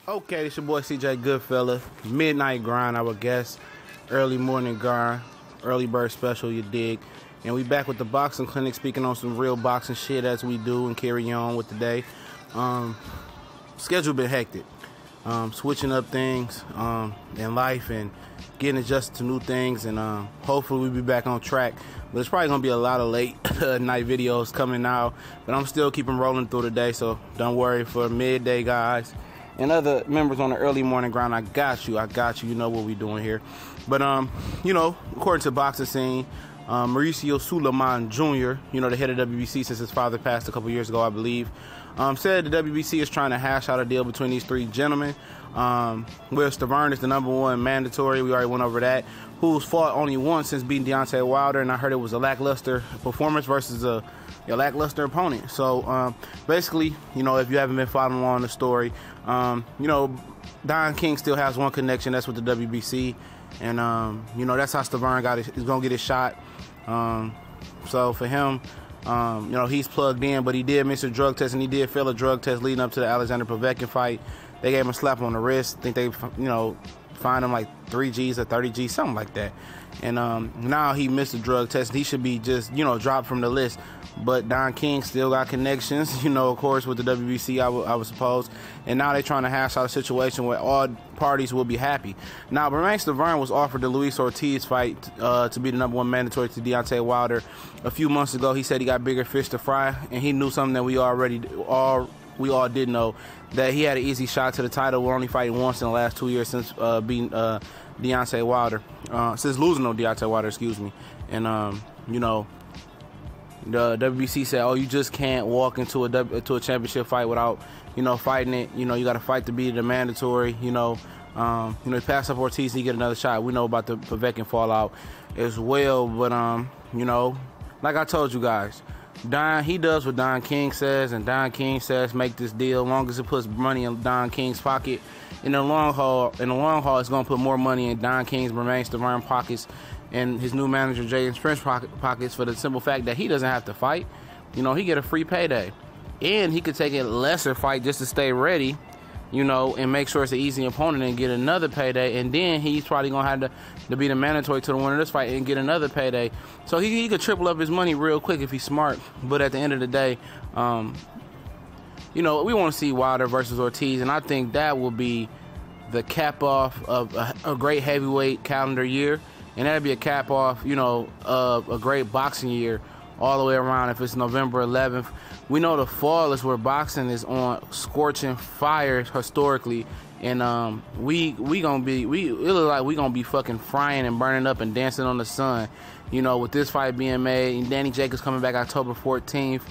Okay, it's your boy CJ Goodfella. Midnight grind, I would guess. Early morning grind, early bird special, you dig. And we back with the boxing clinic, speaking on some real boxing shit as we do and carry on with the day. Schedule been hectic. Switching up things in life and getting adjusted to new things, and hopefully we'll be back on track. But it's probably gonna be a lot of late night videos coming out, but I'm still keeping rolling through the day, so don't worry. For midday guys and other members on the early morning grind, I got you. You know what we doing here. But according to boxing scene, Mauricio Suleiman Jr., the head of WBC since his father passed a couple years ago, I believe, said the WBC is trying to hash out a deal between these three gentlemen. Wilder Stiverene is the #1 mandatory. We already went over that. Who's fought only once since beating Deontay Wilder, and I heard it was a lackluster performance versus a lackluster opponent. So basically, if you haven't been following along the story, Don King still has one connection. That's with the WBC, and that's how Stiverene is gonna get his shot. So for him, he's plugged in, but he did miss a drug test, and he did fail a drug test leading up to the Alexander Povetkin fight. They gave him a slap on the wrist. I think they, fined him like 3 G's or 30 G's, something like that. And now he missed a drug test. He should be just, dropped from the list. But Don King still got connections, of course, with the WBC, I would suppose. And now they're trying to hash out a situation where all parties will be happy. Now, Bermane Stiverene was offered the Luis Ortiz fight to be the #1 mandatory to Deontay Wilder a few months ago. He said he got bigger fish to fry, and he knew something that we all did know, that he had an easy shot to the title. We're only fighting once in the last 2 years since beating Deontay Wilder, since losing on Deontay Wilder, excuse me. And the WBC said, "Oh, you just can't walk into a championship fight without, fighting it. You got to fight to be the mandatory. He passed up Ortiz, he get another shot. We know about the Povetkin fallout as well, but like I told you guys, he does what Don King says, and Don King says make this deal. As long as it puts money in Don King's pocket, in the long haul, it's gonna put more money in Don King's, Bermane Stiverene pockets, and his new manager Jaden's French pockets, for the simple fact that he doesn't have to fight. He get a free payday, and he could take a lesser fight just to stay ready, and make sure it's an easy opponent and get another payday. And then he's probably gonna have to be the mandatory to the winner of this fight and get another payday. So he could triple up his money real quick if he's smart. But at the end of the day, we want to see Wilder versus Ortiz, and I think that will be the cap off of a great heavyweight calendar year, and that'll be a cap off, of a great boxing year all the way around. If it's November 11th, we know the fall is where boxing is on scorching fire historically, and it looks like we gonna be fucking frying and burning up and dancing on the sun, with this fight being made. And Danny Jacobs coming back October 14th.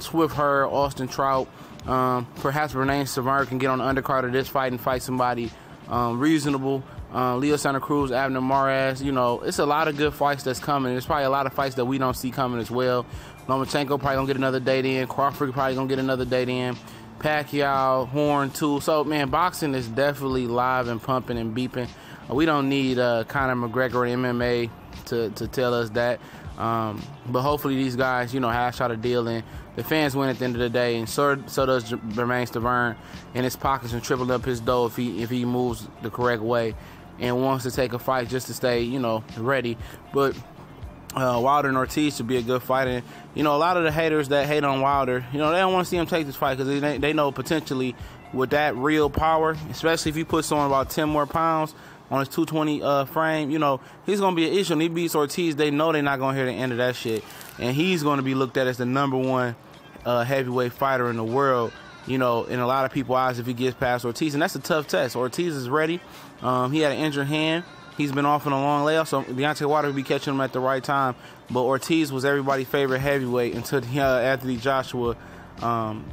Swift Hurd, Austin Trout, perhaps Bermane Stiverene can get on the undercard of this fight and fight somebody reasonable. Leo Santa Cruz, Abner Mares, it's a lot of good fights that's coming. There's probably a lot of fights that we don't see coming as well. Lomachenko probably gonna get another date in. Crawford probably gonna get another date in. Pacquiao, Horn too. So man, boxing is definitely live and pumping and beeping. We don't need Conor McGregor and MMA to tell us that. But hopefully these guys, hash out a deal, and the fans win at the end of the day, and so does Bermane Stiverene in his pockets, and triple up his dough if he moves the correct way and wants to take a fight just to stay, ready. But Wilder and Ortiz should be a good fight, and a lot of the haters that hate on Wilder, they don't want to see him take this fight, because they know potentially with that real power, especially if he puts on about 10 more pounds on his 220 frame, he's going to be an issue. When he beats Ortiz, they know they're not going to hear the end of that shit. And he's going to be looked at as the #1 heavyweight fighter in the world, in a lot of people's eyes if he gets past Ortiz. And that's a tough test. Ortiz is ready. He had an injured hand. He's been off on a long layoff, so Deontay Wilder will be catching him at the right time. But Ortiz was everybody's favorite heavyweight until Anthony Joshua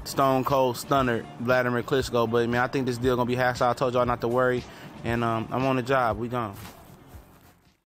Stone Cold Stunner Vladimir Klitschko. But, I think this deal going to be hashed out. I told y'all not to worry. And I'm on the job. We gone.